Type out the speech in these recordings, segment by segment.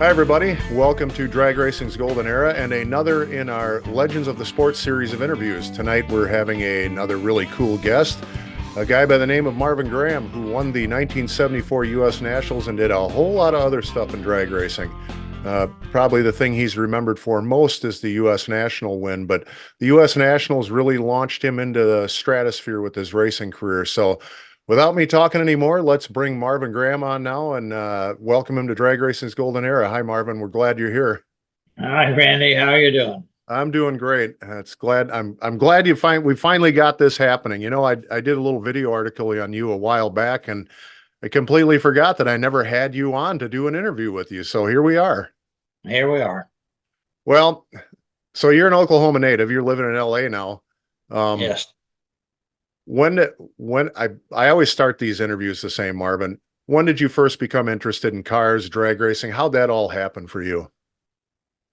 Hi, everybody. Welcome to Drag Racing's Golden Era and another in our Legends of the Sports series of interviews. Tonight, we're having another really cool guest, a guy by the name of Marvin Graham, who won the 1974 U.S. Nationals and did a whole lot of other stuff in drag racing. Probably the thing he's remembered for most is the U.S. National win, but the U.S. Nationals really launched him into the stratosphere with his racing career. So without me talking anymore, let's bring Marvin Graham on now and welcome him to Drag Racing's Golden Era. Hi, Marvin. We're glad you're here. Hi, Randy. How are you doing? I'm doing great. It's glad I'm glad we finally got this happening. You know, I did a little video article on you a while back, and I completely forgot that I never had you on to do an interview with you. So here we are. Here we are. Well, so you're an Oklahoma native. You're living in LA now. Um, Yes. when I always start these interviews the same, Marvin. When did you first become interested in cars, drag racing? How'd that all happen for you?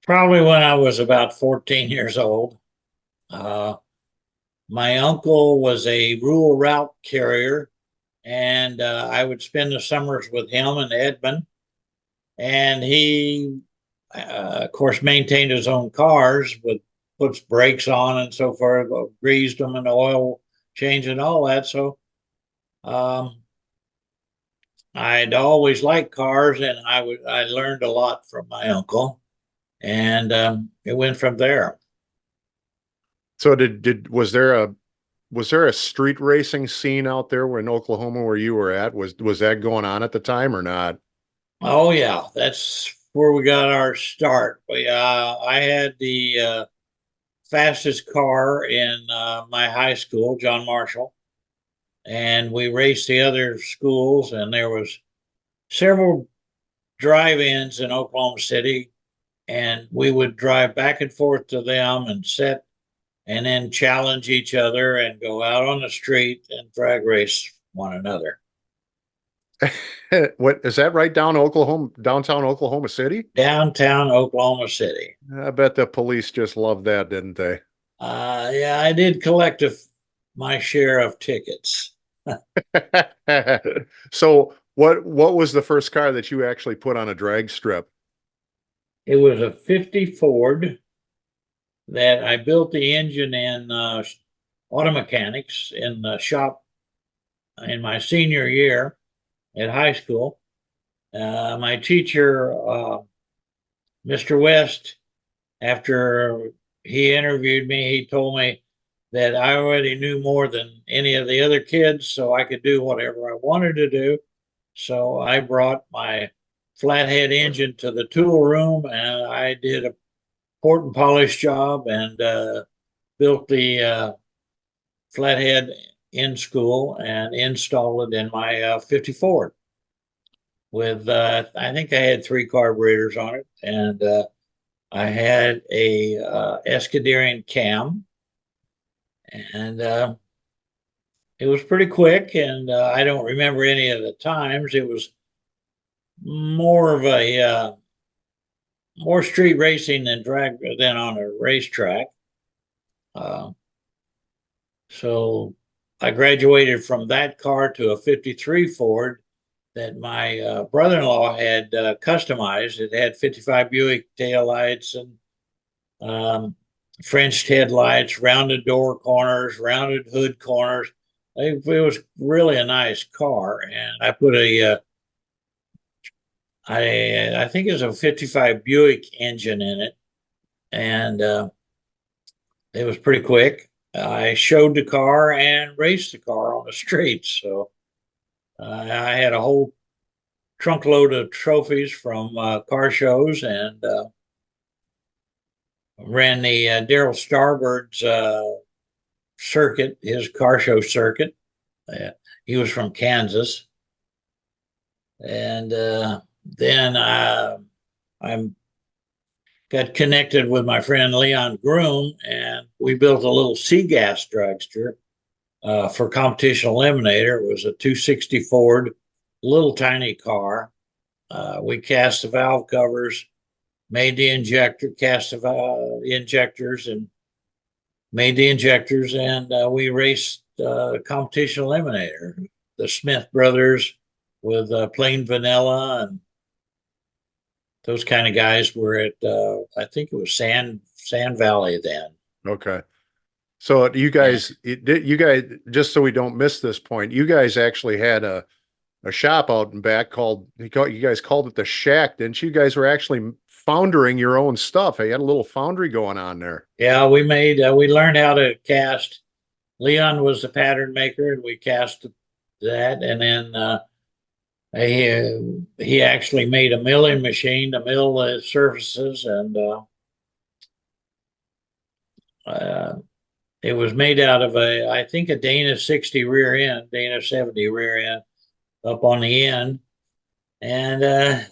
Probably when I was about 14 years old. Uh, my uncle was a rural route carrier, and I would spend the summers with him in Edmond. And he, of course, maintained his own cars with puts brakes on and so forth, greased them and oil change and all that. So um, I'd always liked cars, and I learned a lot from my uncle, and it went from there. So did was there a street racing scene out there in Oklahoma where you were at? Was that going on at the time or not? Oh yeah, that's where we got our start. I had the fastest car in my high school, John Marshall, and we raced the other schools, and there was several drive-ins in Oklahoma City, and we would drive back and forth to them and set and then challenge each other and go out on the street and drag race one another. What is that right down Oklahoma, downtown Oklahoma City? Downtown Oklahoma City. I bet the police just loved that, didn't they? Yeah, I did collect my share of tickets. So what was the first car that you actually put on a drag strip? It was a 50 Ford that I built the engine in auto mechanics in the shop in my senior year at high school. My teacher, Mr. West, after he interviewed me, he told me that I already knew more than any of the other kids, so I could do whatever I wanted to do. So I brought my flathead engine to the tool room, and I did a port and polish job and built the flathead in school and installed it in my 50 Ford with I think I had three carburetors on it, and I had a Escuderian cam, and it was pretty quick. And I don't remember any of the times. It was more of a more street racing than drag than on a racetrack. Uh, so I graduated from that car to a 53 Ford that my brother-in-law had customized. It had 55 Buick taillights and French headlights, rounded door corners, rounded hood corners. It was really a nice car, and I put I think it was a 55 Buick engine in it, and it was pretty quick. I showed the car and raced the car on the streets, so I had a whole trunk load of trophies from car shows, and ran the Daryl Starbird's circuit, his car show circuit. Uh, he was from Kansas, and then I got connected with my friend Leon Groom, and we built a little sea gas dragster for competition eliminator. It was a 260 Ford, little tiny car. We cast the valve covers, made the injector, cast the injectors, and made the injectors, and we raced competition eliminator. The Smith brothers with plain vanilla, and those kind of guys were at I think it was Sand Valley then. Okay. So And you guys, just so we don't miss this point, you guys actually had a shop out and back you guys called it the Shack, didn't you? You guys were actually foundering your own stuff. You had a little foundry going on there. yeah, we learned how to cast. Leon was the pattern maker, and we cast that. And then he actually made a milling machine to mill the surfaces, and uh, it was made out of I think a Dana 60 rear end, Dana 70 rear end up on the end, and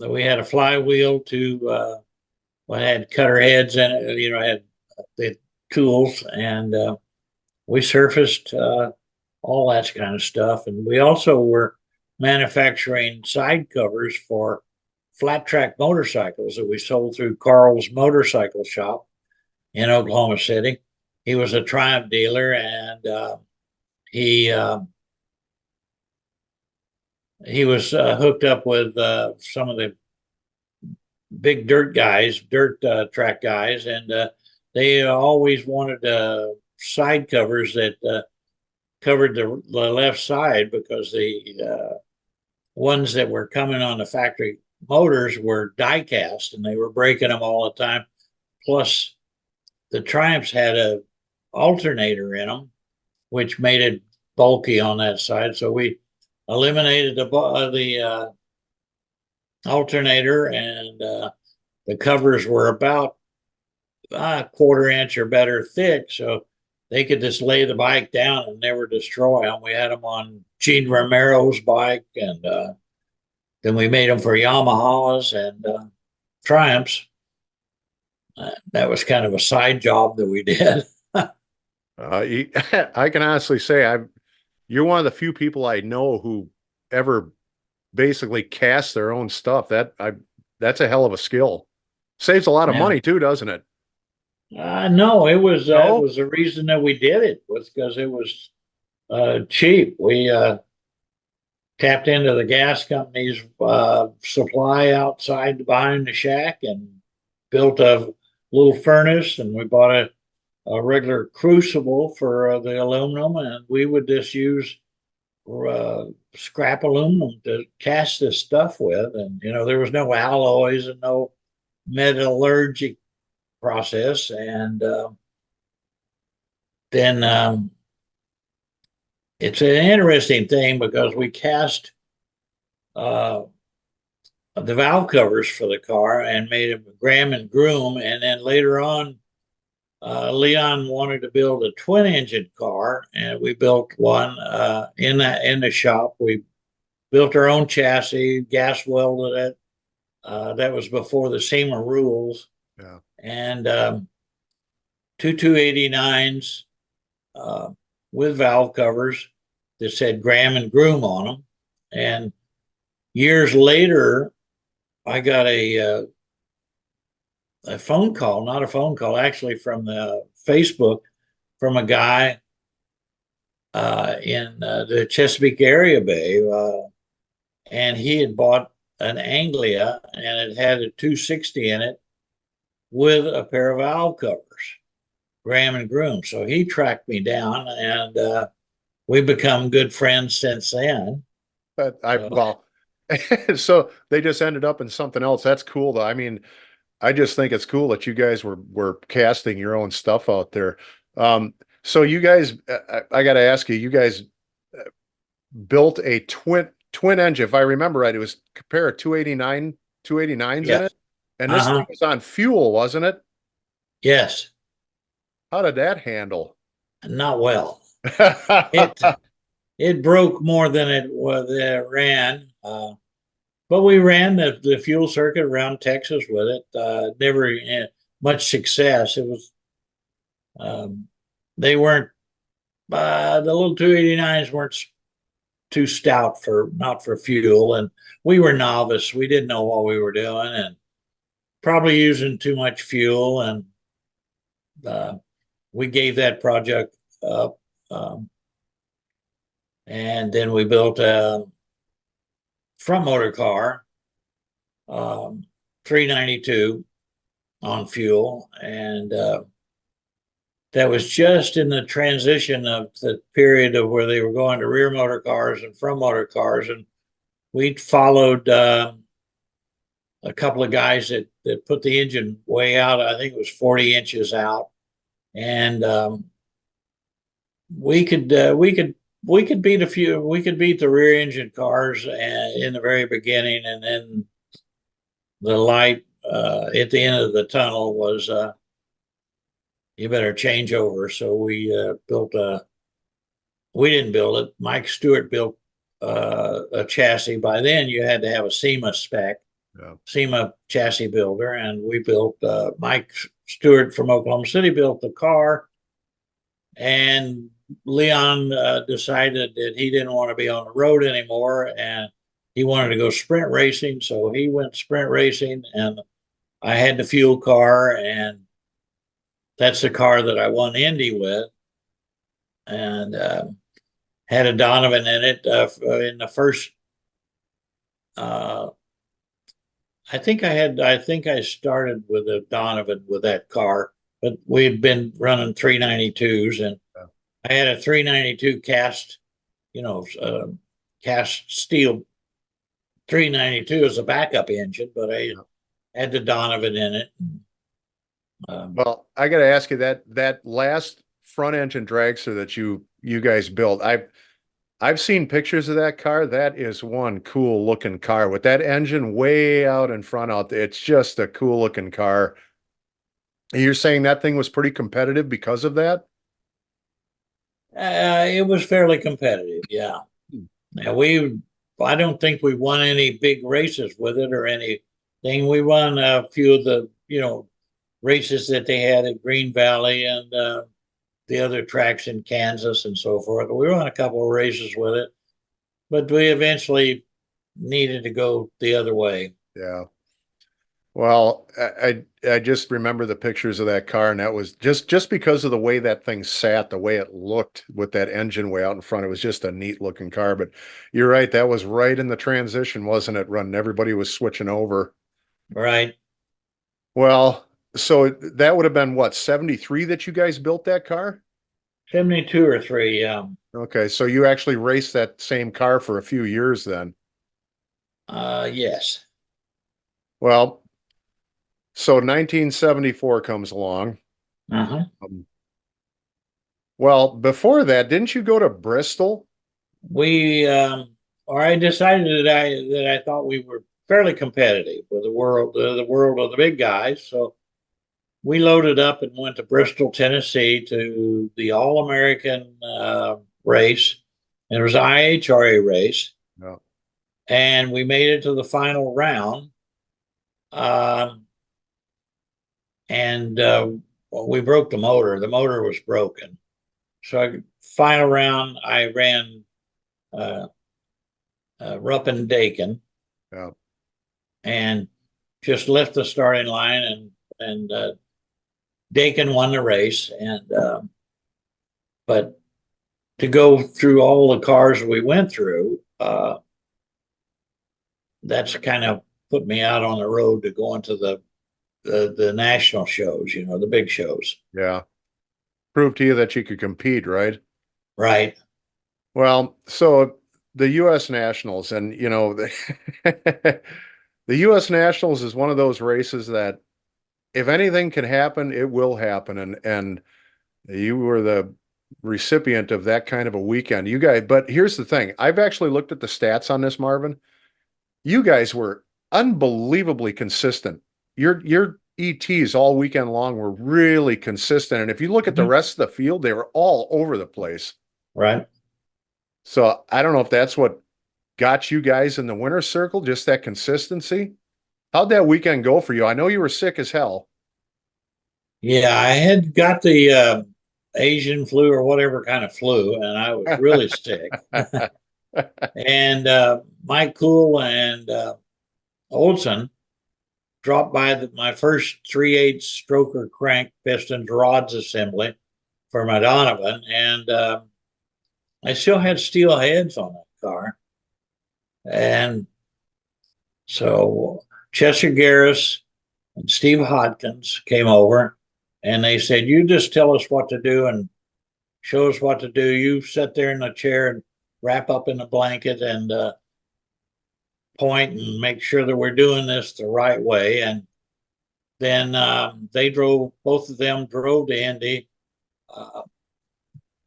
we had a flywheel to well, had cutter heads in it, had the tools, and we surfaced all that kind of stuff. And we also were manufacturing side covers for flat track motorcycles that we sold through Carl's motorcycle shop in Oklahoma City. He was a Triumph dealer, and he he was hooked up with some of the big dirt track guys, and they always wanted side covers that covered the left side, because the ones that were coming on the factory motors were die cast, and they were breaking them all the time. Plus, the Triumphs had a alternator in them, which made it bulky on that side. So we eliminated the alternator, and the covers were about a quarter inch or better thick, so they could just lay the bike down and never destroy them. We had them on Gene Romero's bike, and then we made them for Yamahas and Triumphs. That was kind of a side job that we did. I can honestly say you're one of the few people I know who ever basically cast their own stuff. That's a hell of a skill. Saves a lot of Yeah. money too, doesn't it? No, it No? was the reason that we did it was because it was cheap. We tapped into the gas company's supply outside behind the shack, and built a little furnace, and we bought a regular crucible for the aluminum, and we would just use uh, scrap aluminum to cast this stuff with. And there was no alloys and no metallurgic process. And then it's an interesting thing, because we cast uh, the valve covers for the car and made them Graham and Groom. And then later on, Leon wanted to build a twin engine car, and we built one in the shop. We built our own chassis, gas welded it. That was before the SEMA rules. Yeah. And two 289s with valve covers that said Graham and Groom on them. And years later, I got a phone call, not a phone call, actually from the Facebook, from a guy in the Chesapeake area bay, and he had bought an Anglia, and it had a 260 in it with a pair of valve covers, Graham and Groom. So he tracked me down, and we've become good friends since then. But So, well, so they just ended up in something else. That's cool though. I mean, I just think it's cool that you guys were casting your own stuff out there. So you guys, I got to ask you, you guys built a twin engine. If I remember right, it was a pair of 289s in yes, it, and this uh-huh, thing was on fuel, wasn't it? yes, How did that handle? not well. It it broke more than it ran. But we ran the fuel circuit around Texas with it. Never much success. It was they weren't the little 289s weren't too stout for not for fuel, and we were novice. We didn't know what we were doing, and probably using too much fuel, and uh, we gave that project up. And then we built a front motor car um, 392 on fuel, and that was just in the transition of the period of where they were going to rear motor cars and front motor cars, and we followed a couple of guys that put the engine way out. I think it was 40 inches out, and we could we could beat a few. We could beat the rear engine cars in the very beginning, and then the light at the end of the tunnel was you better change over. So we built a. We didn't build it. Mike Stewart built a chassis. By then, you had to have a SEMA spec, Yeah. SEMA chassis builder, and we built. Mike Stewart from Oklahoma City built the car, and Leon decided that he didn't want to be on the road anymore, and he wanted to go sprint racing. So he went sprint racing, and I had the fuel car, and that's the car that I won Indy with, and had a Donovan in it in the first. Uh, I think I started with a Donovan with that car, but we'd been running 392s, and Yeah. I had a 392 cast, you know, cast steel 392 as a backup engine, but I Yeah. had the Donovan in it. Well, I got to ask you that last front engine dragster that you guys built. I've seen pictures of that car. That is one cool looking car with that engine way out in front out there. It's just a cool looking car. You're saying that thing was pretty competitive because of that? It was fairly competitive, yeah. Hmm. Now I don't think we won any big races with it or anything. We won a few of the, races that they had at Green Valley and the other tracks in Kansas and so forth. We won a couple of races with it, but we eventually needed to go the other way. Yeah. Well, I just remember the pictures of that car, and that was just because of the way that thing sat, the way it looked with that engine way out in front. It was just a neat looking car. But you're right, that was right in the transition, wasn't it? Running, everybody was switching over. Right. Well, so that would have been what, 73 that you guys built that car? 72 or three. Okay, so you actually raced that same car for a few years then. Yes. Well, so 1974 comes along. Uh-huh. Um, well, before that, didn't you go to Bristol? We, or I decided that I thought we were fairly competitive with the world of the big guys. So we loaded up and went to Bristol, Tennessee to the All American race. And it was an IHRA race, No. and we made it to the final round. Um, and we broke the motor. The motor was broken. So final round, I ran uh, Rupp and Dakin Yeah. and just left the starting line, and Dakin won the race. And but to go through all the cars we went through, that's kind of put me out on the road to going to the national shows, the big shows. Yeah. Proved to you that you could compete, right? Right. Well, so the U.S. Nationals, and the U.S. Nationals is one of those races that if anything can happen, it will happen. And you were the recipient of that kind of a weekend. You guys, but here's the thing. I've actually looked at the stats on this, Marvin. You guys were unbelievably consistent. Your ETs all weekend long were really consistent. And if you look at the Mhm. rest of the field, they were all over the place. Right. So I don't know if that's what got you guys in the winner's circle, just that consistency. How'd that weekend go for you? I know you were sick as hell. Yeah, I had got the Asian flu or whatever kind of flu, and I was really sick. And Mike Cool and Olson dropped by my first 3/8 stroker crank pistons rods assembly for my Donovan, and I still had steel heads on that car, and so Chester Garris and Steve Hodkins came over, and they said, "You just tell us what to do and show us what to do. You sit there in a chair and wrap up in a blanket and point and make sure that we're doing this the right way." And then both of them drove to Indy. Uh,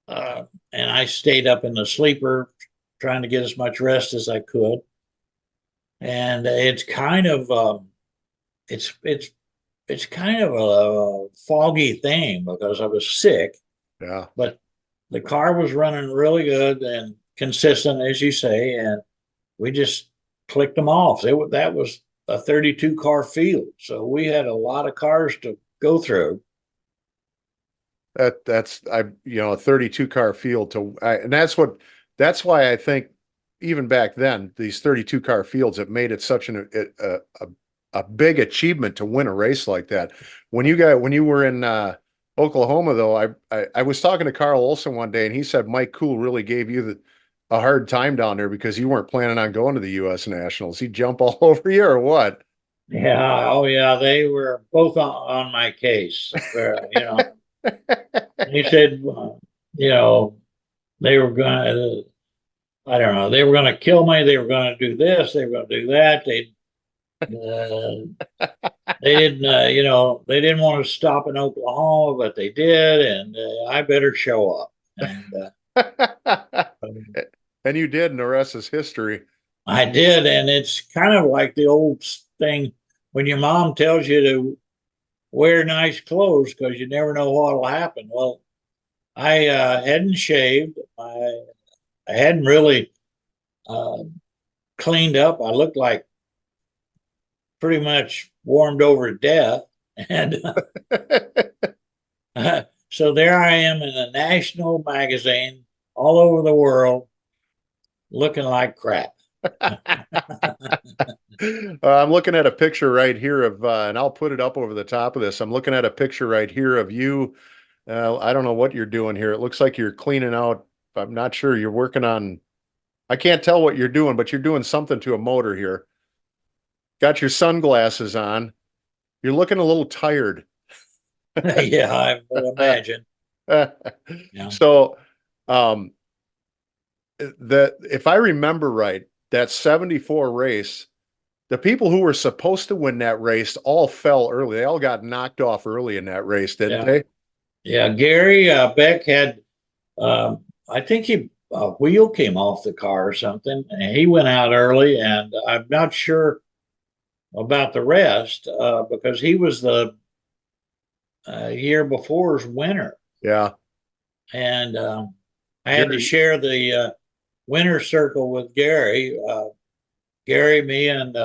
and I stayed up in the sleeper trying to get as much rest as I could. And it's kind of it's kind of a foggy thing because I was sick, Yeah. but the car was running really good and consistent, as you say, and we just clicked them off. That was a 32 car field, so we had a lot of cars to go through. That's a 32 car field and that's why I think even back then these 32 car fields have made it such a big achievement to win a race like that. When you were in Oklahoma though, I was talking to Carl Olson one day and he said Mike Cool really gave you a hard time down there because you weren't planning on going to the US Nationals. He'd jump all over you or what? Yeah, oh yeah, they were both on my case. He said, you know, they were going to, I don't know, they were going to kill me. They were going to do this. They were going to do that. They didn't, they didn't want to stop in Oklahoma, but they did, and I better show up. And And you did, and the rest is history. I did, and it's kind of like the old thing when your mom tells you to wear nice clothes because you never know what'll happen. Well, I hadn't shaved. I hadn't really uh, cleaned up. I looked like pretty much warmed over to death. And so there I am in a national magazine all over the world looking like crap. I'm looking at a picture right here and I'll put it up over the top of this. I'm looking at a picture right here of you. I don't know what you're doing here. It looks like you're cleaning out. I'm not sure. You're working on, I can't tell what you're doing, but you're doing something to a motor here. Got your sunglasses on. You're looking a little tired. Yeah, I would imagine. Yeah. So, um, that if I remember right, that 74 race, the people who were supposed to win that race all fell early. They all got knocked off early in that race, didn't Yeah. they? Yeah. Gary Beck had, I think a wheel came off the car or something, and he went out early. And I'm not sure about the rest because he was the year before's winner. Yeah. And I had to Gary, share the winner's circle with Gary. Gary, me, and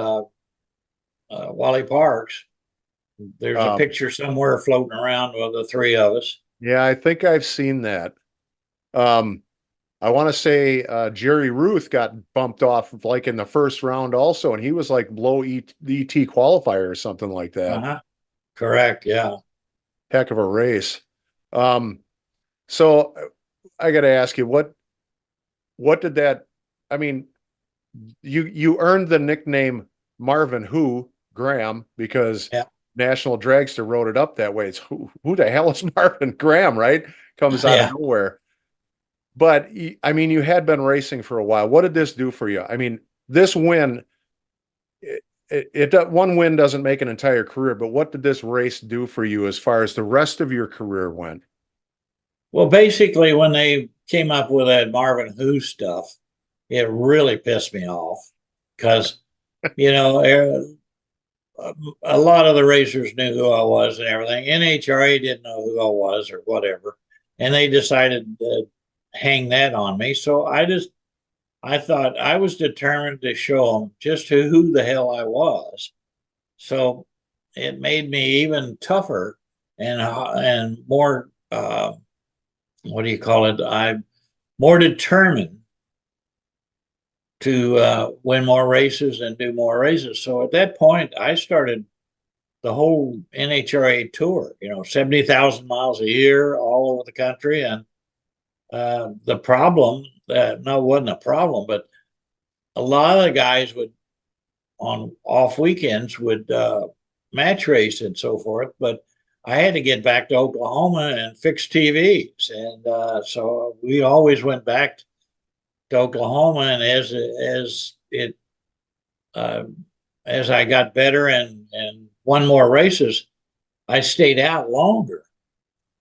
Wally Parks. There's a um, picture somewhere floating around with the three of us. yeah, I think I've seen that. Um, I want to say Jerry Ruth got bumped off like in the first round also, and he was like below ET qualifier or something like that. Uh-huh. Correct. Yeah. Heck of a race. Um, so I got to ask you, what did that? I mean, you earned the nickname Marvin Graham because Yeah. National Dragster wrote it up that way. It's who the hell is Marvin Graham, right? Comes out of Yeah. nowhere. But I mean, you had been racing for a while. What did this do for you? I mean, this win, one win doesn't make an entire career, but what did this race do for you as far as the rest of your career went? Well, basically, when they came up with that Marvin Who stuff, it really pissed me off because, you know, a lot of the racers knew who I was and everything. NHRA didn't know who I was or whatever. And they decided to hang that on me. So I thought I was determined to show them just who the hell I was. So it made me even tougher and more, what do you call it? I'm more determined to win more races and do more races. So at that point, I started the whole NHRA tour, 70,000 miles a year all over the country. And the problem, no, it wasn't a problem, but a lot of the guys would on off weekends would match race and so forth, but I had to get back to Oklahoma and fix TVs, and so we always went back to Oklahoma. And uh, as I got better and won more races, I stayed out longer.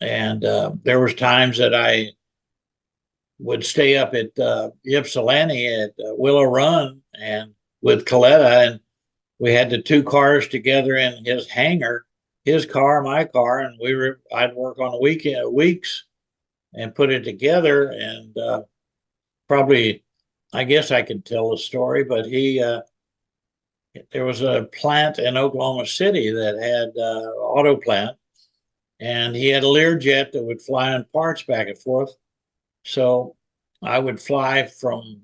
And there was times that I would stay up at Ypsilanti at Willow Run and with Coletta, and we had the two cars together in his hangar, his car, my car, and I'd work on the weeks and put it together. And probably, I guess I could tell the story, but there was a plant in Oklahoma City that had auto plant, and he had a Learjet that would fly on parts back and forth. So I would fly from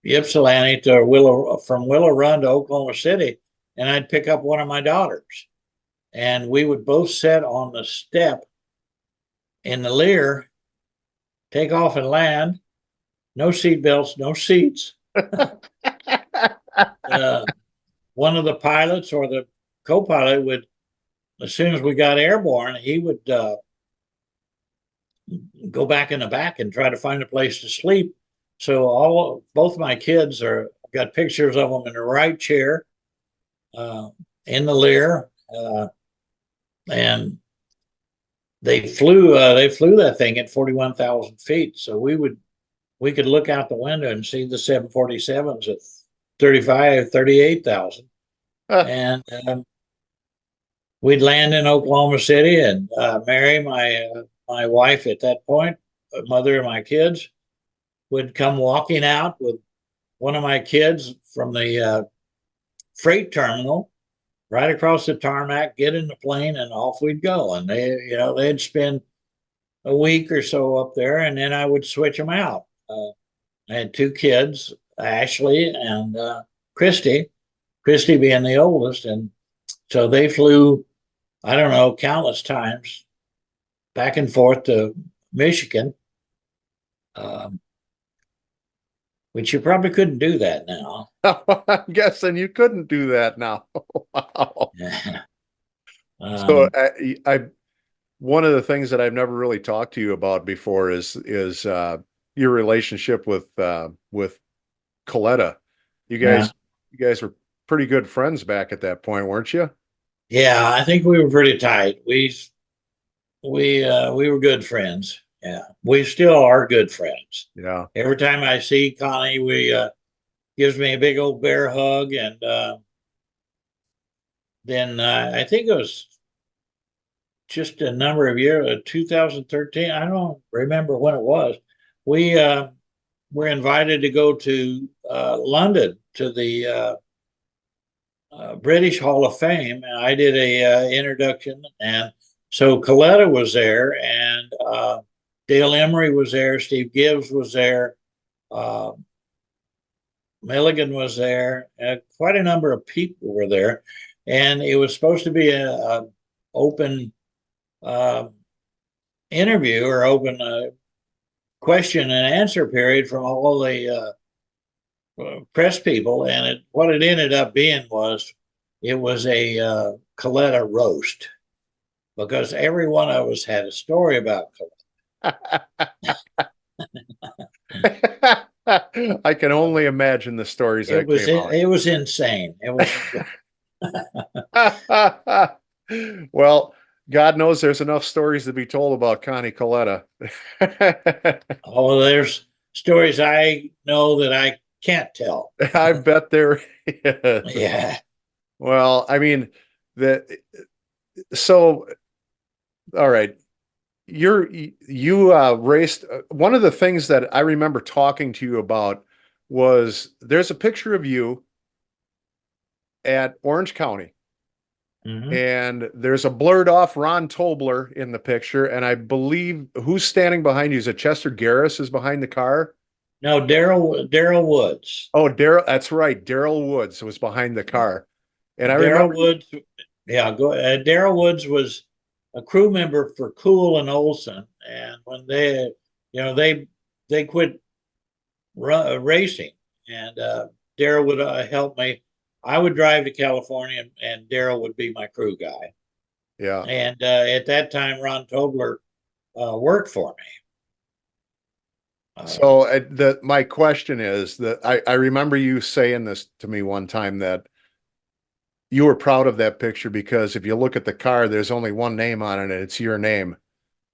Ypsilanti to from Willow Run to Oklahoma City, and I'd pick up one of my daughters, and we would both sit on the step in the Lear, take off and land. No seat belts, no seats. One of the pilots or the co-pilot would, as soon as we got airborne, he would go back in the back and try to find a place to sleep. So both my kids got pictures of them in the right chair, in the Lear, and they flew that thing at 41,000 feet. So we could look out the window and see the 747s at 35, 38,000. And we'd land in Oklahoma City and Mary, my wife at that point, mother of my kids, would come walking out with one of my kids from the freight terminal right across the tarmac, get in the plane, and off we'd go. And they'd spend a week or so up there, and then I would switch them out. I had two kids, Ashley and Christy being the oldest. And so they flew, I don't know, countless times back and forth to Michigan, which you probably couldn't do that now. I'm guessing you couldn't do that now. Wow. So one of the things that I've never really talked to you about before is your relationship with Coletta. You guys were pretty good friends back at that point, weren't you? Yeah, I think we were pretty tight. We were good friends. Yeah, we still are good friends. Yeah. Every time I see Connie, we gives me a big old bear hug, and then I think it was just a number of years, 2013. I don't remember when it was. We were invited to go to London to the British Hall of Fame, and I did a introduction, and so Coletta was there, and Dale Emery was there, Steve Gibbs was there, Milligan was there, quite a number of people were there, and it was supposed to be a open interview or open question and answer period from all the press people, and what it ended up being was it was a Coletta roast, because every one of us had a story about Coletta. I can only imagine the stories that came out. It was insane. It was. Well, God knows there's enough stories to be told about Connie Coletta. Oh, there's stories I know that I can't tell. I bet there is. Yeah. Well, I mean, so, all right. You raced. One of the things that I remember talking to you about was there's a picture of you at Orange County. Mm-hmm. And there's a blurred off Ron Tobler in the picture. And I believe who's standing behind you? Is it Chester Garris is behind the car? No, Daryl Woods. Oh, that's right. Daryl Woods was behind the car. And I remember Woods. Yeah, Daryl Woods was a crew member for Cool and Olson. And when they quit racing, and Daryl would help me. I would drive to California, and Daryl would be my crew guy. Yeah. And at that time, Ron Tobler worked for me. So my question is that I remember you saying this to me one time, that you were proud of that picture because if you look at the car, there's only one name on it, and it's your name.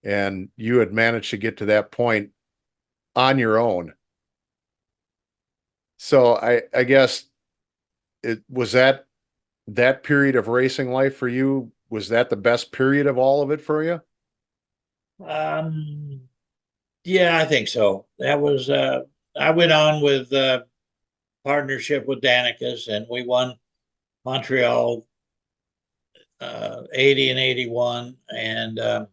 And you had managed to get to that point on your own. So I guess it was that period of racing life for you, was that the best period of all of it for you? um, yeah, I think so. That was I went on with partnership with Danicus, and we won Montreal 80 and 81, and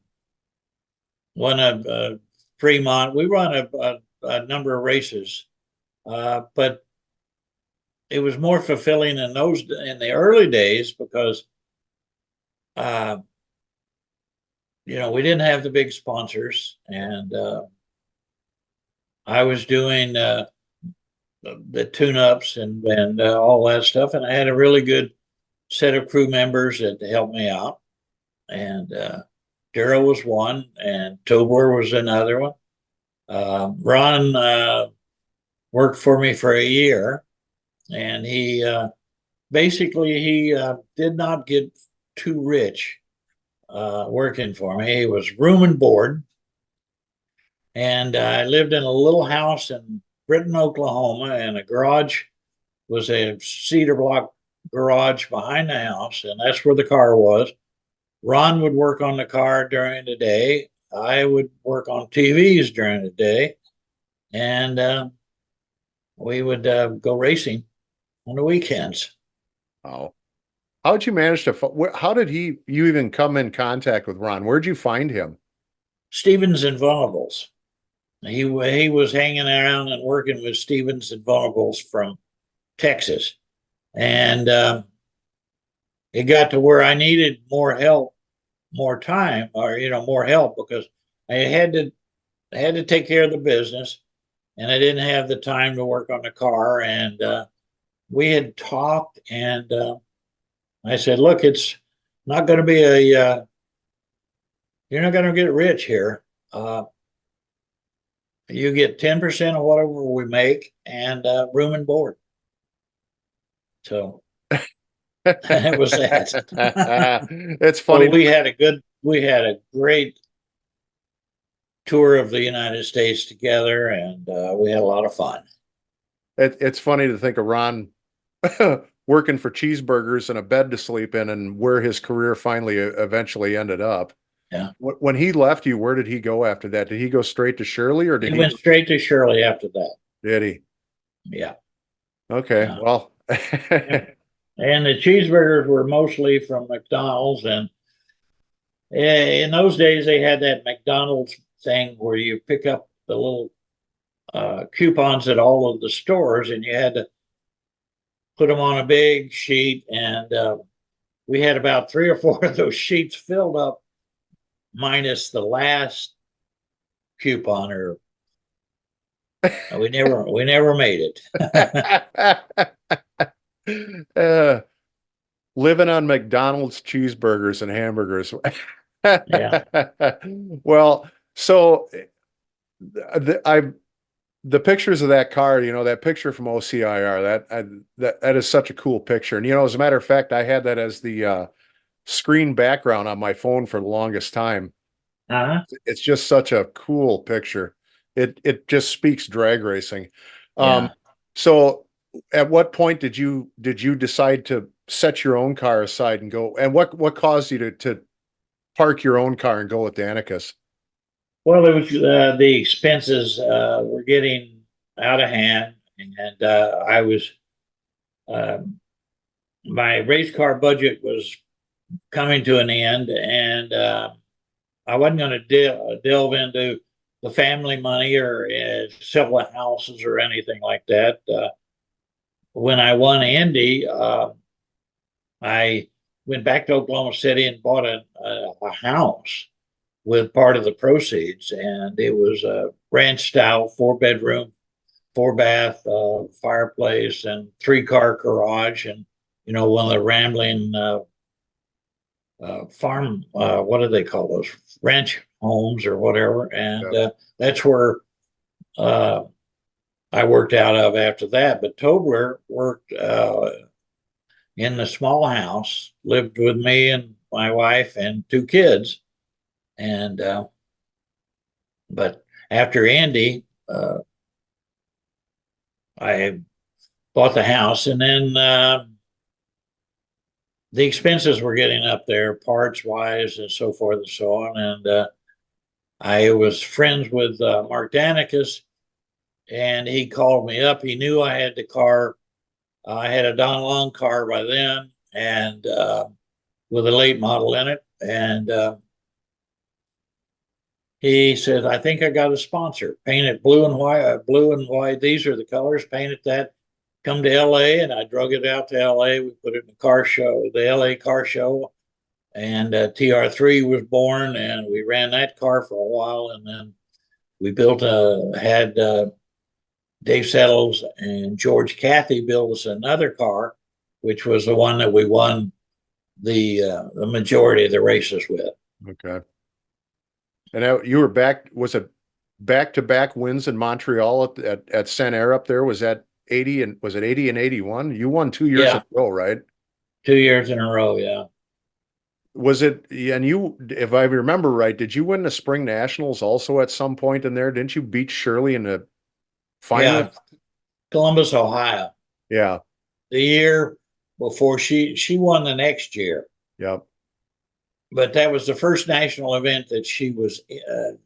won a Fremont. We run a number of races, but it was more fulfilling in the early days because uh, we didn't have the big sponsors, and I was doing the tune-ups and all that stuff, and I had a really good set of crew members that helped me out, and Daryl was one, and Tobler was another one. Ron worked for me for a year, and he basically he did not get too rich working for me. He was room and board, and I lived in a little house in Britton, Oklahoma, and a garage was a cedar block garage behind the house, and that's where the car was. Ron would work on the car during the day. I would work on TVs during the day, and we would go racing on the weekends. Oh, how'd you manage to, how did you even come in contact with Ron? Where'd you find him? Stevens and Vulnerables. He was hanging around and working with Stevens and Vulnerables from Texas, and it got to where I needed more help, more time, or more help because I had to take care of the business, and I didn't have the time to work on the car. And we had talked, and I said, "Look, it's not going to be you're not going to get rich here. Uh, you get 10% of whatever we make, and room and board." So it was that. It's So funny. we had a great tour of the United States together, and we had a lot of fun. It's funny to think of Ron working for cheeseburgers and a bed to sleep in, and where his career finally eventually ended up. Yeah. When he left you, where did he go after that? Did he go straight to Shirley, or He went straight to Shirley after that. did he? Yeah. Okay, Yeah. well, And the cheeseburgers were mostly from McDonald's. And in those days, they had that McDonald's thing where you pick up the little coupons at all of the stores, and you had to put them on a big sheet. And we had about 3 or 4 of those sheets filled up, minus the last coupon, or we never made it. uh, living on McDonald's cheeseburgers and hamburgers. Yeah. Well, so I the pictures of that car, that picture from OCIR, that is such a cool picture. And as a matter of fact, I had that as the screen background on my phone for the longest time. Uh-huh. It's just such a cool picture. It just speaks drag racing. Um, Yeah. so at what point did you decide to set your own car aside and go? And what caused you to park your own car and go with Danicus? Well, it was the expenses were getting out of hand, and I was um my race car budget was coming to an end, and I wasn't going to delve into the family money or sell the houses or anything like that. When I won Indy, I went back to Oklahoma City and bought a house with part of the proceeds, and it was a ranch style 4 bedroom, 4 bath, fireplace, and 3 car garage. And one of the rambling farm, what do they call those? Ranch homes or whatever. And Yep. that's where uh, I worked out of after that. But Tobler worked in the small house, lived with me and my wife and two kids. And but after Andy, I bought the house, and then the expenses were getting up there, parts wise, and so forth and so on. And I was friends with Mark Danicus, and he called me up. He knew I had the car. I had a Don Long car by then, and with a late model in it. And he said, "I think I got a sponsor. Paint it blue and white. Blue and white. These are the colors. Paint it that. Come to L.A." And I drug it out to L.A. We put it in the car show, the L.A. car show, and TR3 was born, and we ran that car for a while, and then we had Dave Settles and George Cathy build us another car, which was the one that we won the majority of the races with. Okay. And you were back, was it back-to-back wins in Montreal at Saint Air up there? Was that 80 and was it 80 and 81? You won 2 years in Yeah, a row, right? 2 years in a row. Yeah, Was it, and you, if I remember right, did you win the Spring Nationals also at some point in there? Didn't you beat Shirley in the final? yeah. Columbus, Ohio. Yeah. The year before she won the next year, Yep. but that was the first national event that she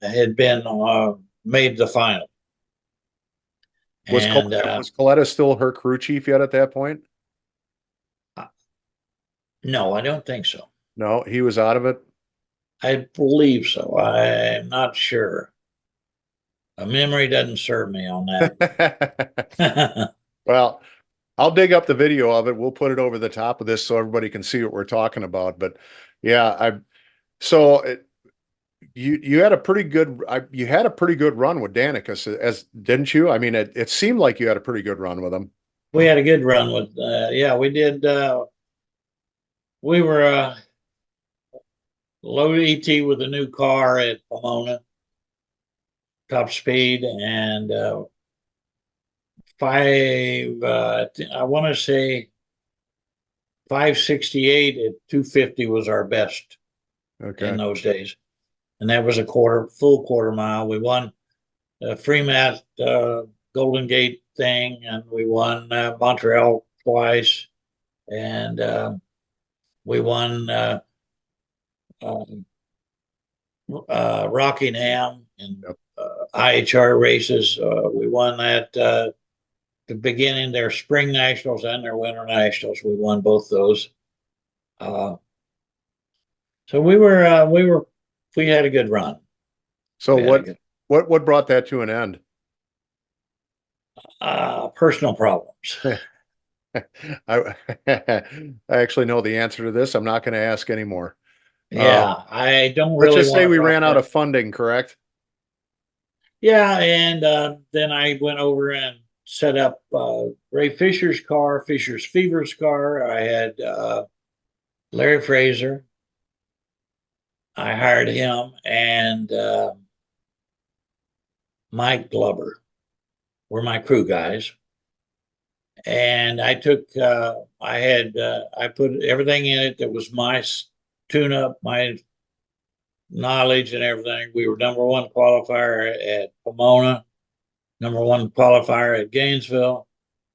had been made the final. Was And Coletta still her crew chief yet at that point? no, I don't think so. No, he was out of it. I believe so. I'm not sure. A memory doesn't serve me on that. Well, I'll dig up the video of it. We'll put it over the top of this so everybody can see what we're talking about. But yeah, so it, you had a pretty good you had a pretty good run with Danicus, as didn't you? I mean, it seemed like you had a pretty good run with him. We had a good run with, yeah, we did. We were low ET with a new car at Pomona, top speed, and I want to say 568 at 250 was our best in Okay. those days. And that was full quarter mile. We won the Fremont Golden Gate thing, and we won Montreal twice, and we won uh, Rockingham and Yep. IHR races. We won that the beginning, their spring nationals and their winter nationals. We won both those. Uh, so we had a good run. So We had a good what brought that to an end? personal problems. I I actually know the answer to this. I'm not going to ask anymore. Uh, Yeah, I don't let's really just say want to we talk ran out about of it. funding, correct? Yeah, and then I went over and set up Ray Fisher's car, Fisher's Fever's car. I had Larry Fraser. I hired him, and Mike Glover were my crew guys. And I put everything in it that was my tune up, my knowledge and everything. We were number one qualifier at Pomona, number one qualifier at Gainesville,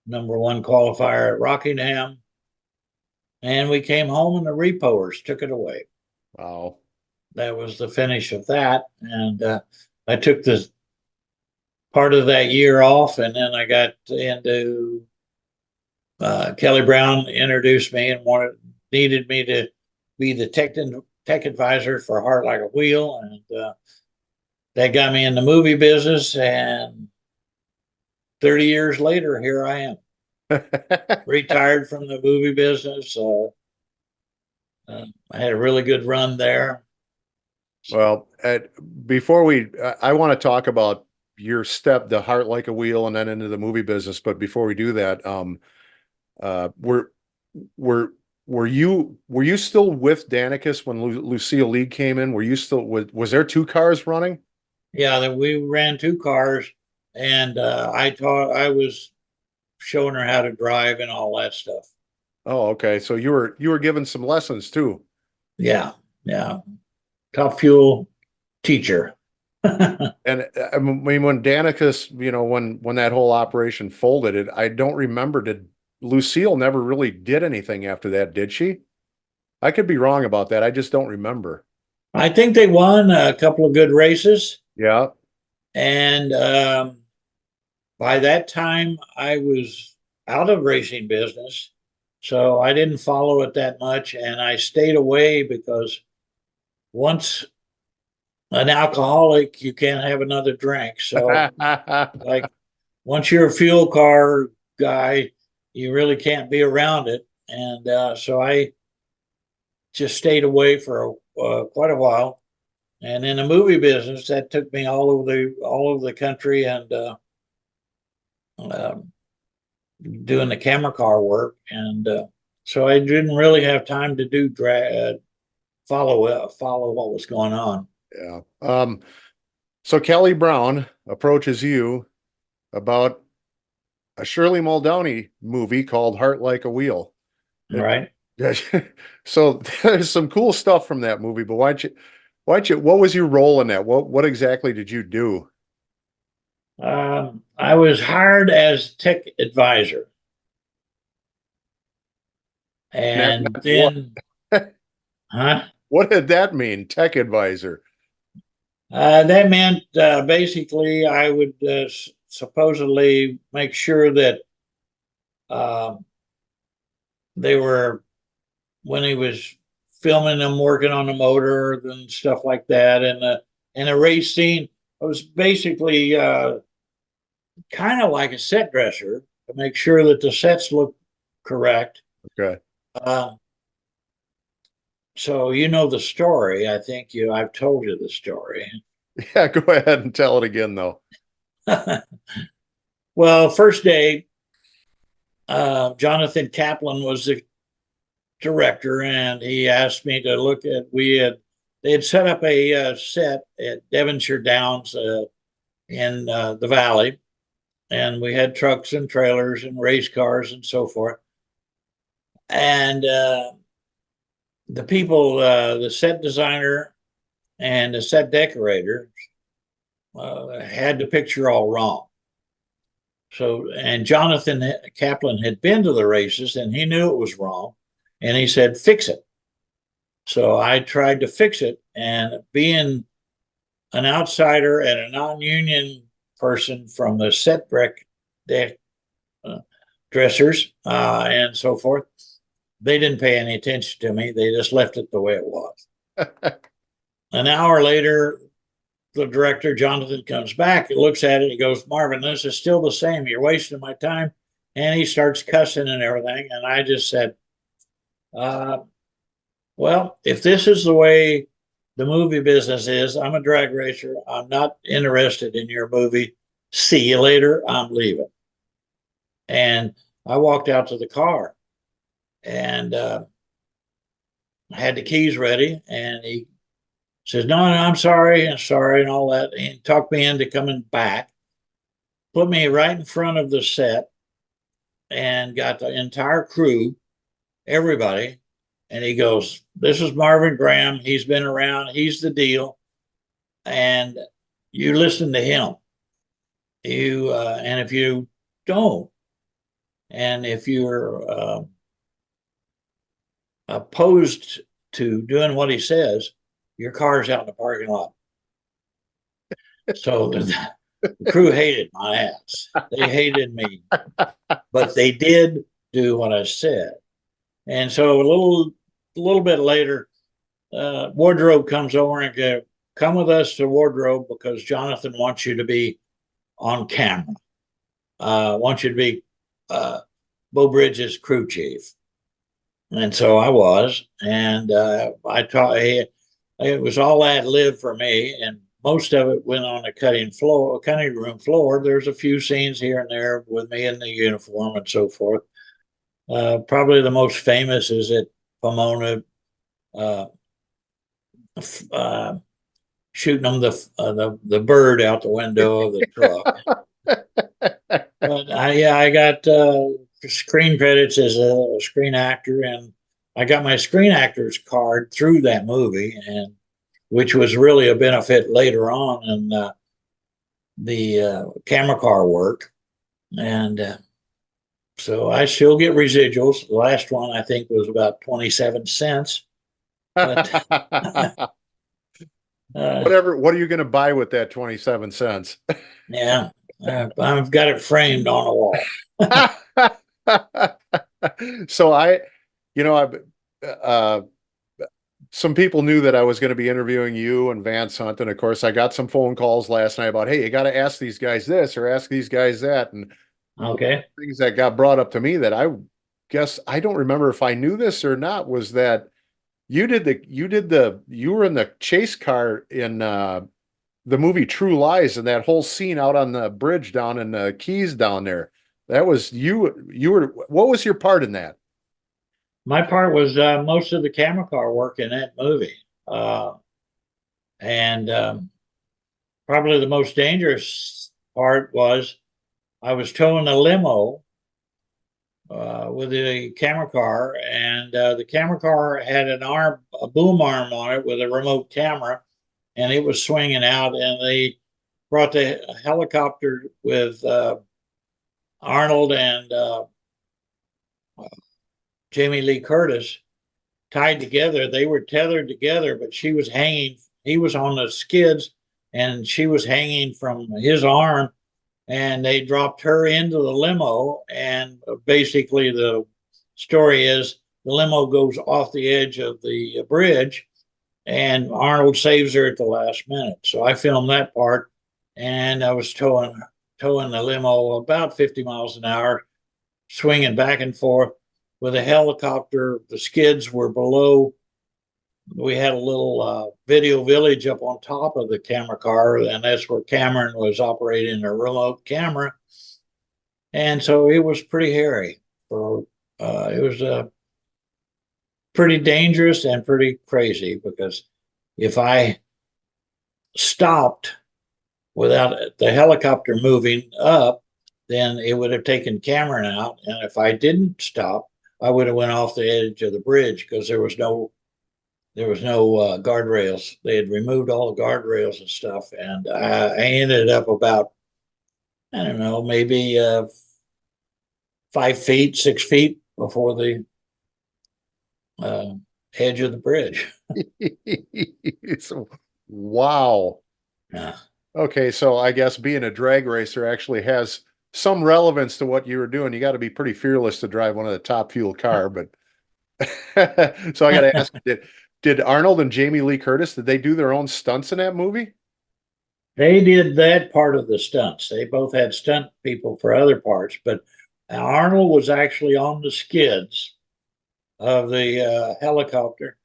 number one qualifier at Rockingham. And we came home and the repoers took it away. Wow. That was the finish of that. And I took this part of that year off, and then I got into Kelly Brown introduced me and needed me to be the tech advisor for Heart Like a Wheel, and that got me in the movie business. And 30 years later, here I am, retired from the movie business. I had a really good run there. Well, before I want to talk about your the Heart Like a Wheel, and then into the movie business. But before we do that, we're were were you still with Danicus when Lucille League came in? Were you still was there two cars running? Yeah, that we ran two cars, and I was showing her how to drive and all that stuff. Oh, okay. So you were given some lessons too. Yeah, yeah, top fuel teacher. And I mean, when Danicus, when that whole operation folded, I don't remember. Did Lucille never really did anything after that, did she? I could be wrong about that. I just don't remember. I think they won a couple of good races, Yeah. and by that time I was out of racing business, so I didn't follow it that much, and I stayed away because once an alcoholic, you can't have another drink. So, like, once you're a fuel car guy, you really can't be around it. And so I just stayed away for quite a while. And in the movie business, that took me all over the country and um, doing the camera car work. And so I didn't really have time to follow what was going on. Yeah. So Kelly Brown approaches you about a Shirley Muldowney movie called Heart Like a Wheel. It, Right. so there's some cool stuff from that movie, but what was your role in that? What exactly did you do? I was hired as tech advisor. And that And meant what? then, huh? What did that mean? Tech advisor. That meant basically I would supposedly make sure that uh, they were, when he was filming them working on the motor and stuff like that, and a race scene, I was basically kind of like a set dresser to make sure that the sets look correct. Okay. Uh, so you know the story. I think I've told you the story. Yeah, go ahead and tell it again though. Well, first day, Jonathan Kaplan was the director, and he asked me to look at. They had set up a set at Devonshire Downs in the valley, and we had trucks and trailers and race cars and so forth. And the people, the set designer and the set decorator, had the picture all wrong. So, and Jonathan Kaplan had been to the races and he knew it was wrong. And he said, fix it. So I tried to fix it. And being an outsider and a non union person from the set deck uh, dressers and so forth, they didn't pay any attention to me. They just left it the way it was. An hour later, the director, Jonathan, comes back, he looks at it, he goes, Marvin, this is still the same. You're wasting my time. And he starts cussing and everything. And I just said, uh, well, if this is the way the movie business is, I'm a drag racer. I'm not interested in your movie. See you later. I'm leaving. And I walked out to the car and had the keys ready. And he says, no, I'm sorry. I'm sorry. And all that. And he talked me into coming back, put me right in front of the set and got the entire crew, everybody. And he goes, this is Marvin Graham. He's been around. He's the deal. And you listen to him. And if you don't, and if you're opposed to doing what he says, your car's out in the parking lot. So the crew hated my ass. They hated me, but they did do what I said. And so a little bit later, wardrobe comes over and go, come with us to wardrobe because Jonathan wants you to be on camera. Wants you to be Bo Bridges' crew chief. And so I was, and I taught. It was all ad lib for me, and most of it went on the cutting room floor. There's a few scenes here and there with me in the uniform and so forth. Probably the most famous is at Pomona, uh, uh, shooting them the bird out the window of the truck. But I got screen credits as a screen actor, and I got my screen actor's card through that movie, and which was really a benefit later on in the camera car work. And so I still get residuals. The last one I think was about 27 cents. But Whatever, what are you going to buy with that 27 cents? yeah, I've got it framed on a wall. So uh, some people knew that I was going to be interviewing you and Vance Hunt. And of course, I got some phone calls last night about, hey, you got to ask these guys this or ask these guys that. And Okay. things that got brought up to me that I guess I don't remember if I knew this or not was that you were in the chase car in the movie True Lies and that whole scene out on the bridge down in the Keys down there. That was you were what was your part in that? My part was most of the camera car work in that movie. And probably the most dangerous part was I was towing a limo with a camera car, and the camera car had a boom arm on it with a remote camera, and it was swinging out, and they brought the helicopter with Arnold and Jamie Lee Curtis tied together. They were tethered together, but she was hanging. He was on the skids, and she was hanging from his arm. And they dropped her into the limo. And basically, the story is the limo goes off the edge of the bridge, and Arnold saves her at the last minute. So I filmed that part, and I was towing the limo about 50 miles an hour, swinging back and forth with a helicopter. The skids were below. We had a little video village up on top of the camera car, and that's where Cameron was operating a remote camera. And so it was pretty hairy. It was pretty dangerous and pretty crazy because if I stopped without the helicopter moving up, then it would have taken Cameron out. And if I didn't stop, I would have went off the edge of the bridge because there was no guardrails. They had removed all the guardrails and stuff, and I ended up about I don't know maybe 5 feet, 6 feet before the uh, edge of the bridge. So, wow. Yeah. Okay, so I guess being a drag racer actually has some relevance to what you were doing. You got to be pretty fearless to drive one of the top fuel car, but so I got to ask, did Arnold and Jamie Lee Curtis, did they do their own stunts in that movie? They did that part of the stunts. They both had stunt people for other parts, but Arnold was actually on the skids of the helicopter,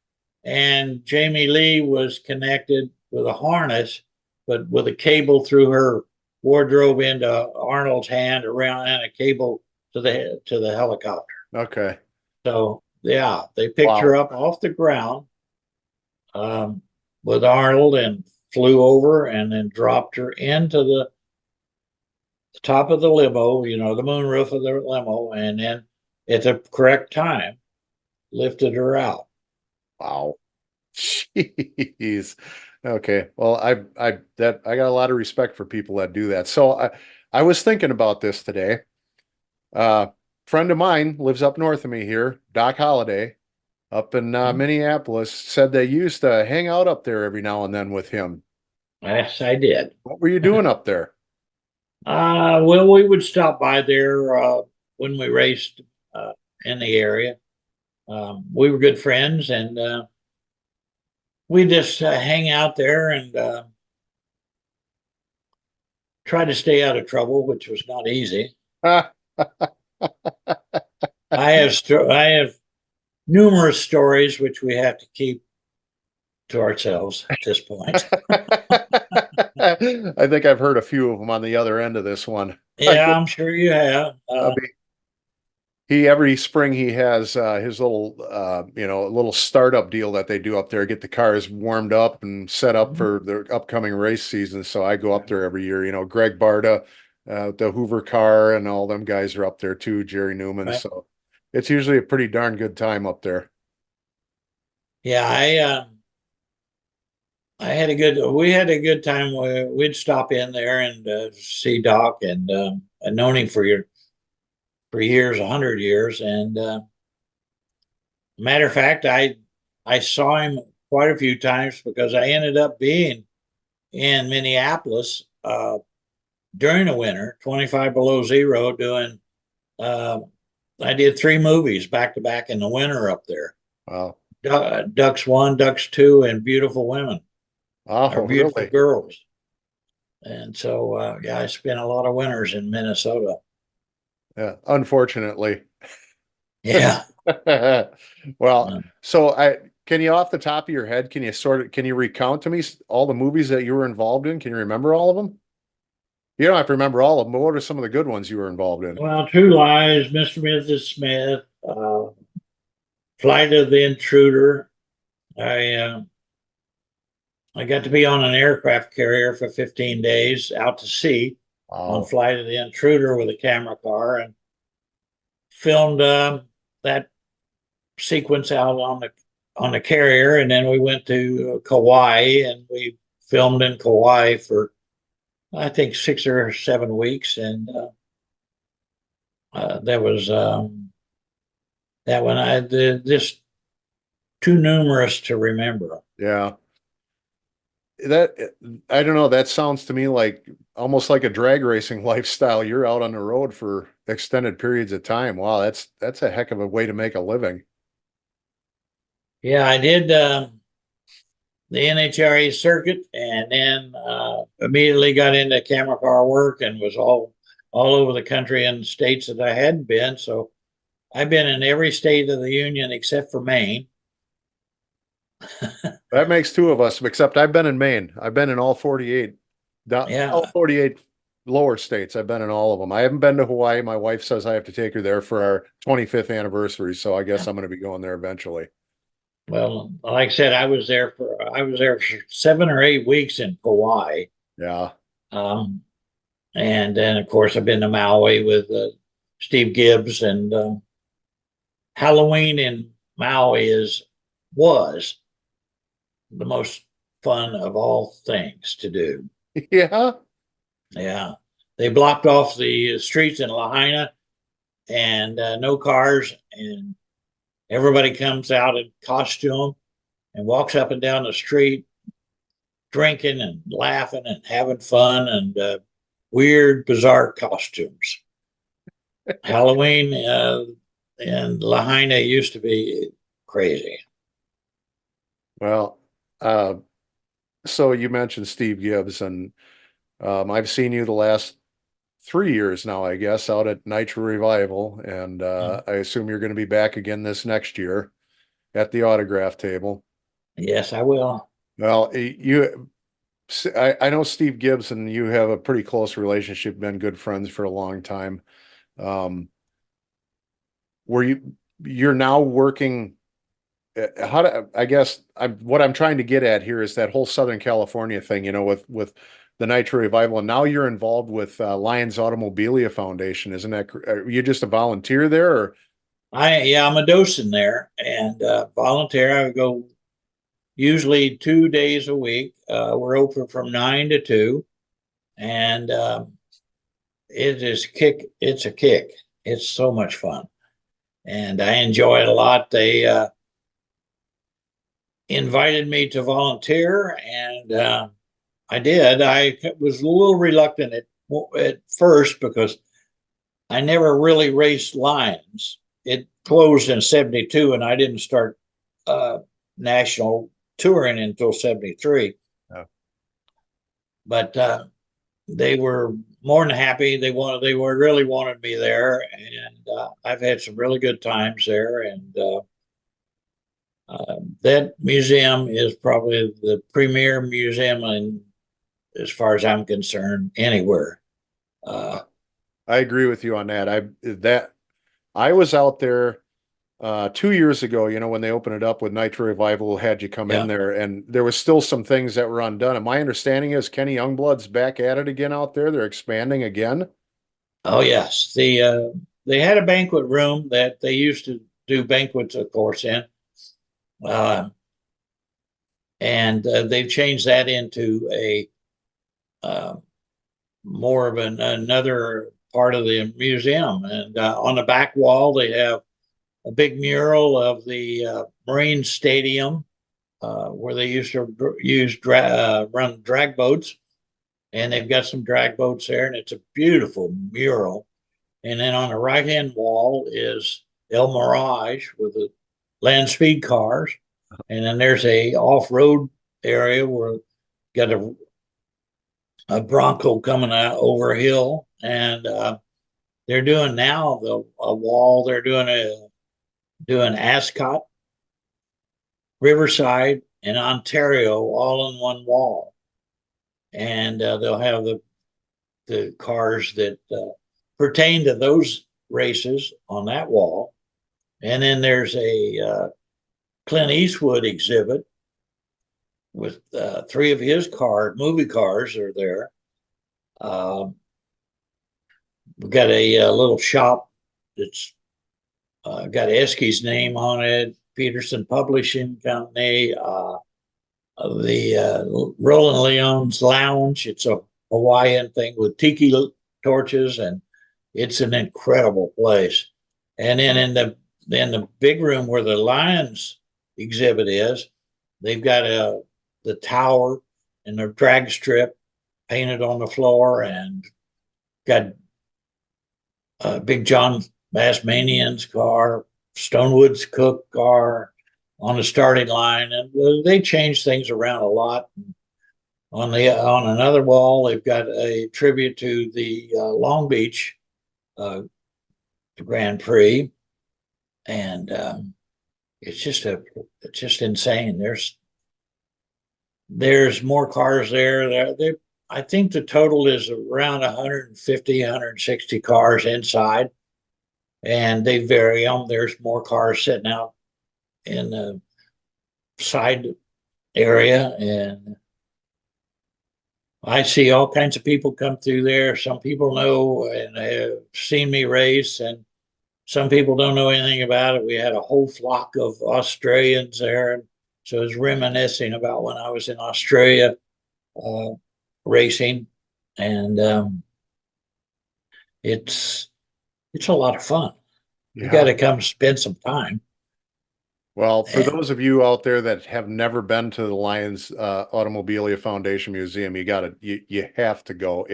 and Jamie Lee was connected with a harness, but with a cable through her wardrobe into Arnold's hand around and a cable to the helicopter. Okay. So yeah, they picked her Wow. up off the ground um, with Arnold and flew over and then dropped her into the top of the limo, the moonroof of the limo, and then at the correct time lifted her out. Wow. Jeez. Okay. Well, I got a lot of respect for people that do that. So I was thinking about this today. Uh, Friend of mine lives up north of me here, Doc Holliday, up in Minneapolis, said they used to hang out up there every now and then with him. Yes, I did. What were you doing up there? Well, we would stop by there when we raced in the area. We were good friends, and we just hang out there and try to stay out of trouble, which was not easy. I have numerous stories which we have to keep to ourselves at this point. I think I've heard a few of them on the other end of this one. I Yeah, get, I'm sure you have. I'll be He every spring he has his little little startup deal that they do up there, get the cars warmed up and set up Mhm. for their upcoming race season. So I go up there every year. You know, Greg Barta, the Hoover car, and all them guys are up there too. Jerry Newman. Right. So it's usually a pretty darn good time up there. Yeah, I had a good. We had a good time. We'd stop in there and see Doc, and I'd known him for years, 100 years. And matter of fact, I saw him quite a few times because I ended up being in Minneapolis during the winter, 25 below zero, doing. Uh, I did 3 movies back to back in the winter up there. Wow. Ducks One, Ducks Two, and Beautiful Women or Oh, Beautiful really? Girls. And so, yeah, I spent a lot of winters in Minnesota. Yeah. Unfortunately. Yeah. Well, Uh, so I can you off the top of your head, can you recount to me all the movies that you were involved in? Can you remember all of them? You don't have to remember all of them, but what are some of the good ones you were involved in? well, True Lies, Mr. and Mrs. Smith, Flight of the Intruder. I uh, I got to be on an aircraft carrier for 15 days out to sea on Wow. Flight of the Intruder with a camera car and filmed that sequence out on the carrier, and then we went to Kauai and we filmed in Kauai for I think 6 or 7 weeks, and that was that one. I just too numerous to remember. Yeah. That I don't know, that sounds to me like almost like a drag racing lifestyle. You're out on the road for extended periods of time. Wow, that's a heck of a way to make a living. Yeah, I did the NHRA circuit, and then immediately got into camera car work and was all over the country and states that I hadn't been. So I've been in every state of the union except for Maine. That makes two of us, except I've been in Maine. I've been in all 48, all Yeah, 48 lower states. I've been in all of them. I haven't been to Hawaii. My wife says I have to take her there for our 25th anniversary, so I guess I'm going to be going there eventually. well, like I said, I was there for 7 or 8 weeks in Kauai, Yeah. um, and then of course I've been to Maui with Steve Gibbs, and Halloween in Maui is was the most fun of all things to do. Yeah. Yeah, they blocked off the streets in Lahaina and no cars, and everybody comes out in costume and walks up and down the street drinking and laughing and having fun and weird, bizarre costumes. Halloween in Lahaina used to be crazy. Well, uh, so you mentioned Steve Gibbs, and I've seen you the last 3 years now, I guess, out at Nitro Revival, and I assume you're going to be back again this next year at the autograph table. Yes, I will. Well, I know Steve Gibbs and you have a pretty close relationship, been good friends for a long time. Um, were you're now working, I guess what I'm trying to get at here is that whole Southern California thing, with the Nitro Revival, and now you're involved with Lions Automobilia Foundation, isn't that? Are you just a volunteer there, or? I'm a docent there and volunteer. I go usually 2 days a week. We're open from 9 to 2, and it is kick. It's a kick. It's so much fun, and I enjoy it a lot. They invited me to volunteer, and I did. I was a little reluctant at first because I never really raced Lions. It closed in '72, and I didn't start uh, national touring until '73. Oh, But they were more than happy. They were really wanted me there, and I've had some really good times there. And that museum is probably the premier museum, in, as far as I'm concerned, anywhere. Uh, I agree with you on that. That I was out there 2 years ago, when they opened it up with Nitro Revival, had you come in Yeah. there, and there was still some things that were undone. And my understanding is Kenny Youngblood's back at it again out there. They're expanding again. Oh yes, they had a banquet room that they used to do banquets, of course, in, uh, and they've changed that into a uh, more of another part of the museum. And on the back wall, they have a big mural of the Marine Stadium where they used to run drag boats, and they've got some drag boats there, and it's a beautiful mural. And then on the right hand wall is El Mirage with the land speed cars. And then there's a off road area where got a Bronco coming out over a hill. And they're doing now a wall. They're doing Ascot, Riverside, and Ontario all in one wall. And they'll have the cars that pertain to those races on that wall. And then there's a Clint Eastwood exhibit with three of his movie cars are there. We've got a little shop that's got Esky's name on it, Peterson Publishing Company, the Roland Leon's Lounge. It's a Hawaiian thing with tiki torches, and it's an incredible place. And then in the big room where the Lions exhibit is, they've got the tower and the drag strip painted on the floor, and got Big John Bassmanian's car, Stonewood's Cook car on the starting line, and they change things around a lot. On another wall, they've got a tribute to the Long Beach uh, Grand Prix, and it's just insane. There's more cars there. I think the total is around 150, 160 cars inside, and they vary them. There's more cars sitting out in the side area, and I see all kinds of people come through there. Some people know and have seen me race, and some people don't know anything about it. We had a whole flock of Australians there, and so I was reminiscing about when I was in Australia uh, racing, and it's it's a lot of fun. You got Yeah. to come spend some time. Well, for And those of you out there that have never been to the Lions Automobilia Foundation Museum, you have to go.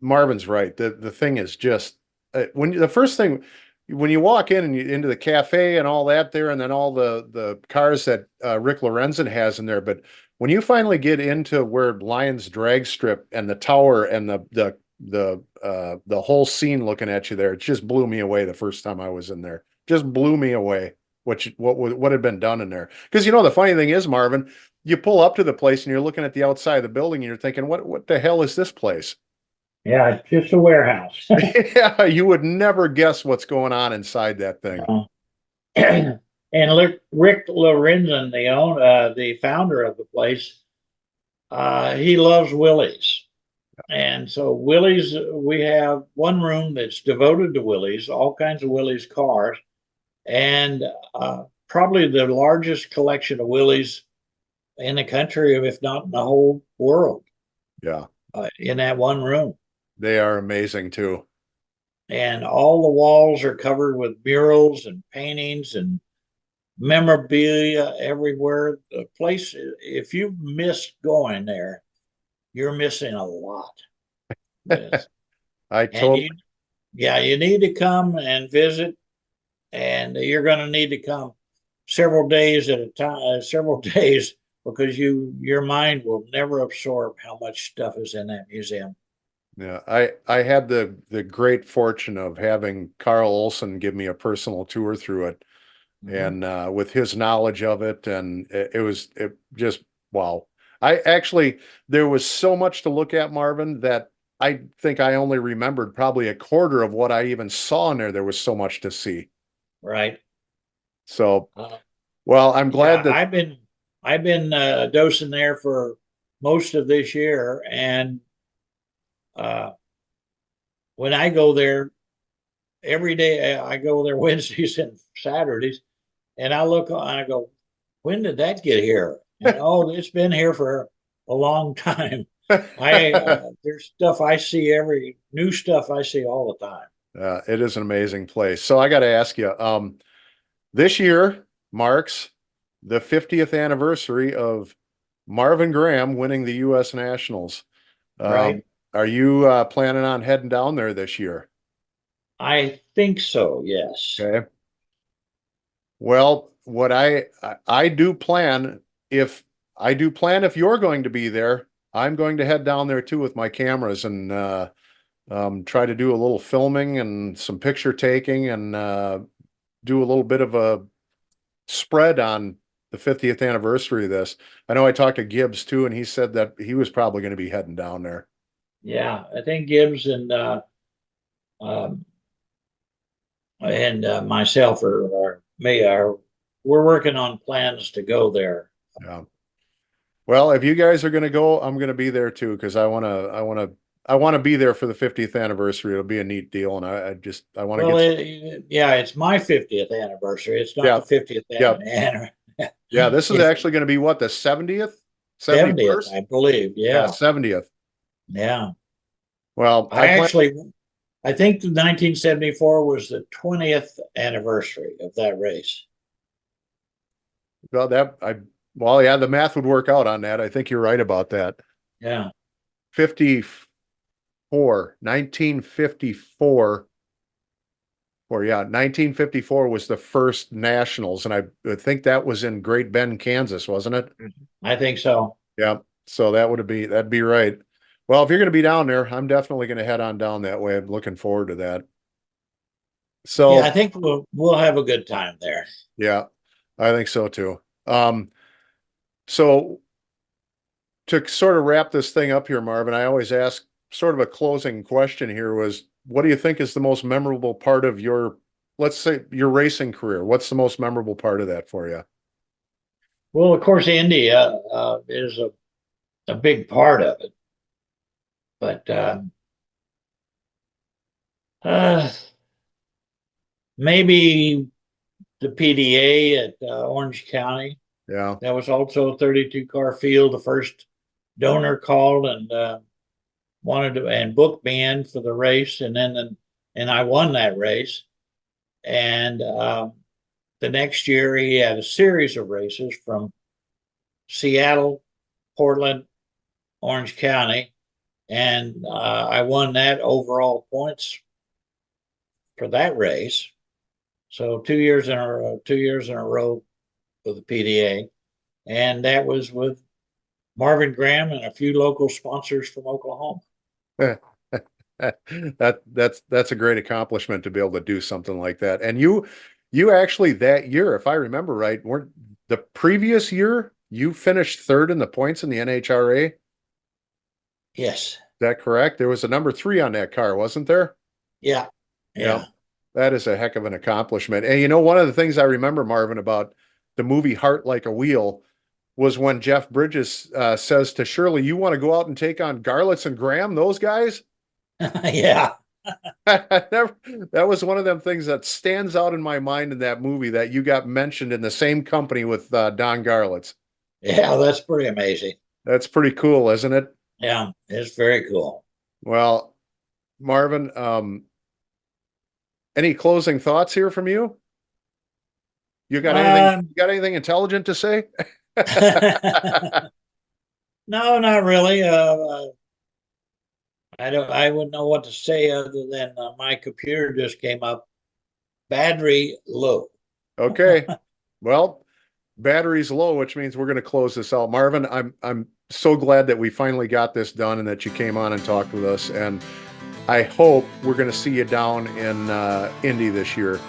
Marvin's right. The thing is just the first thing when you walk in and into the cafe and all that there, and then all the cars that Rick Lorenzen has in there. But when you finally get into where Lions drag strip and the tower and the whole scene looking at you there, it just blew me away the first time I was in there. Just blew me away what had been done in there. Because the funny thing is, Marvin, you pull up to the place and you're looking at the outside of the building and you're thinking, what the hell is this place? yeah, it's just a warehouse. Yeah, you would never guess what's going on inside that thing. And Rick Lorenzen, the founder of the place, he loves Willys. And so Willys, we have one room that's devoted to Willys, all kinds of Willys cars, and probably the largest collection of Willys in the country, if not in the whole world, Yeah, in that one room. they are amazing too. And all the walls are covered with murals and paintings and memorabilia everywhere. The place, if you missed going there, you're missing a lot. Yes. I And totally, you need to come and visit, and you're going to need to come several days at a time, several days, because your mind will never absorb how much stuff is in that museum. yeah, I had the great fortune of having Carl Olson give me a personal tour through it, Mhm. and with his knowledge of it, and it just wow. I actually there was so much to look at, Marvin, that I think I only remembered probably a quarter of what I even saw in there. There was so much to see. right. So, Uh, well, I'm glad yeah, that, I've been dosing there for most of this year, and uh, when I go there every day, I go there Wednesdays and Saturdays, and I look and I go, when did that get here? And oh, it's been here for a long time. I There's stuff I see every new stuff I see all the time. it is an amazing place. So I got to ask you, this year marks the 50th anniversary of Marvin Graham winning the U.S. Nationals. Right? Are you planning on heading down there this year? I think so. Yes. Okay. Well, what I do plan if I do plan if you're going to be there, I'm going to head down there too with my cameras and try to do a little filming and some picture taking and do a little bit of a spread on the 50th anniversary of this. I know I talked to Gibbs too, and he said that he was probably going to be heading down there. Yeah, I think Gibbs um, and myself are we're working on plans to go there. Yeah. Well, if you guys are going to go, I'm going to be there too because I want to be there for the 50th anniversary. It'll be a neat deal, and I want to Well, get. yeah, it's my 50th anniversary. It's not Yeah, the 50th yeah, anniversary. yeah. This is It's actually going to be what, the 70th, 70th, 71st? I believe. Yeah, Yeah, 70th. yeah. Well, I actually, I think the 1974 was the 20th anniversary of that race. well that I well yeah, the math would work out on that. I think you're right about that. Yeah, 54, 1954. Or yeah, 1954 was the first nationals, and I think that was in Great Bend, Kansas, wasn't it? I think so. Yeah. So that'd be right. Well, if you're going to be down there, I'm definitely going to head on down that way. I'm looking forward to that. Yeah, I So think we'll have a good time there. yeah, I think so too. So to sort of wrap this thing up here, Marvin, I always ask sort of a closing question here was what do you think is the most memorable part of your, let's say, your racing career? What's the most memorable part of that for you? Well, of course, India is a big part of it, but uh, maybe the PDA at Orange County. Yeah. That was also a 32 car field. The first donor called and wanted to and booked me in for the race, and I won that race. And the next year he had a series of races from Seattle, Portland, Orange County, and I won that overall points for that race. So 2 years in a row, 2 years in a row with the PDA, and that was with Marvin Graham and a few local sponsors from Oklahoma. That's a great accomplishment to be able to do something like that. And you actually that year, if I remember right, weren't the previous year you finished third in the points in the NHRA? Is Yes. that correct? There was a number three on that car, wasn't there? Yeah. Yeah. Yeah. That is a heck of an accomplishment. And you know, one of the things I remember, Marvin, about the movie Heart Like a Wheel was when Jeff Bridges says to Shirley, "You want to go out and take on Garlitz and Graham, those guys?" Yeah. That was one of them things that stands out in my mind in that movie that you got mentioned in the same company with Don Garlitz. Yeah. That's pretty amazing. That's pretty cool, isn't it? Yeah. It's very cool. Well, Marvin, any closing thoughts here from you? Um, You got anything intelligent to say? no, not really. I wouldn't know what to say other than my computer just came up battery low. Okay. Well, battery's low, which means we're going to close this out. Marvin, I'm so glad that we finally got this done and that you came on and talked with us. And I hope we're going to see you down in Indy this year.